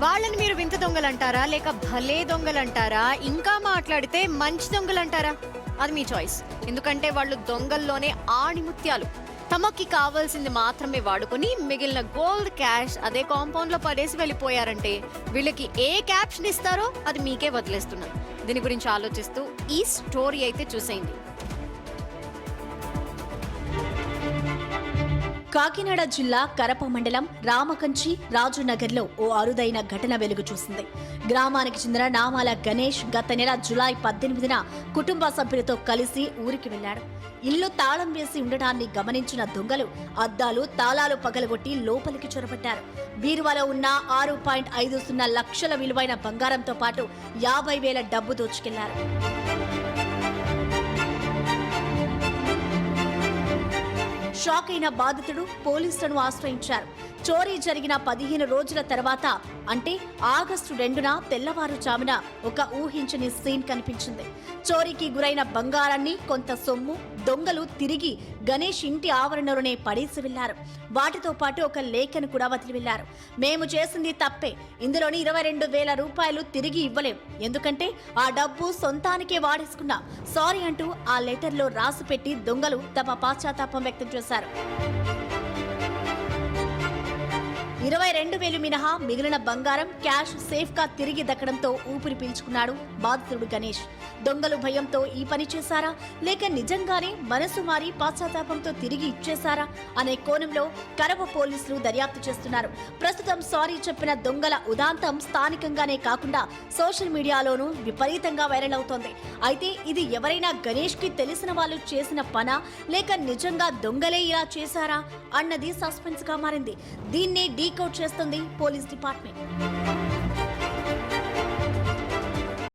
వాళ్ళని మీరు వింత దొంగలంటారా లేక భలే దొంగలంటారా ఇంకా మాట్లాడితే మంచి దొంగలంటారా? అది మీ చాయిస్. ఎందుకంటే వాళ్ళు దొంగల్లోనే ఆణిముత్యాలు. తమకి కావాల్సింది మాత్రమే వాడుకొని మిగిలిన గోల్డ్ క్యాష్ అదే కాంపౌండ్ లో పడేసి వెళ్ళిపోయారంటే వీళ్ళకి ఏ క్యాప్షన్ ఇస్తారో అది మీకే వదిలేస్తున్నారు. దీని గురించి ఆలోచిస్తూ ఈ స్టోరీ అయితే చూసేయండి. కాకినాడ జిల్లా కరప మండలం రామకంచి రాజునగర్లో ఓ అరుదైన ఘటన వెలుగు చూసింది. గ్రామానికి చెందిన నామాల గణేష్ గత నెల జూలై 18న కుటుంబ సభ్యులతో కలిసి ఊరికి వెళ్లాడు. ఇల్లు తాళం వేసి ఉండటాన్ని గమనించిన దొంగలు అద్దాలు తాళాలు పగలగొట్టి లోపలికి చొరబడ్డారు. బీరువాలో ఉన్న 6.50 లక్షల విలువైన బంగారంతో పాటు 50,000 డబ్బు దోచుకెళ్లారు. షాక్ అయిన బాధితుడు పోలీసులను ఆశ్రయించారు. చోరీ జరిగిన 15 రోజుల తర్వాత అంటే ఆగస్టు 2న తెల్లవారుజామున ఒక ఊహించని సీన్ కనిపించింది. చోరీకి గురైన బంగారాన్ని కొంత సొమ్ము దొంగలు తిరిగి గణేష్ ఇంటి ఆవరణలోనే పడేసి వెళ్లారు. వాటితో పాటు ఒక లేఖను కూడా వదిలి వెళ్లారు. మేము చేసింది తప్పే, ఇందులోని 22,000 రూపాయలు తిరిగి ఇవ్వలేం, ఎందుకంటే ఆ డబ్బు సొంతానికే వాడేసుకున్నాం, సారీ అంటూ ఆ లెటర్లో రాసిపెట్టి దొంగలు తమ పశ్చాత్తాపం వ్యక్తం చేశారు. 22,000 మినహా మిగిలిన బంగారం క్యాష్ సేఫ్ గా తిరిగి దక్కడంతో ఊపిరి పీల్చుకున్నాడు బాధితుడు గణేష్. దొంగలు భయంతో ఈ పని చేశారా లేక నిజంగానే మనసు మారి పశ్చాత్తాపంతో తిరిగి ఇచ్చేశారా అనే కోణంలో కరప పోలీసులు దర్యాప్తు చేస్తున్నారు. ప్రస్తుతం సారీ చెప్పిన దొంగల ఉదాంతం స్థానికంగానే కాకుండా సోషల్ మీడియాలోనూ విపరీతంగా వైరల్ అవుతోంది. అయితే ఇది ఎవరైనా గణేష్ కి తెలిసిన వాళ్ళు చేసిన పనా లేక నిజంగా దొంగలే ఇలా చేశారా అన్నది సస్పెన్స్ గా మారింది. దీన్నే డీకోడ్ చేస్తుంది పోలీస్ డిపార్ట్మెంట్.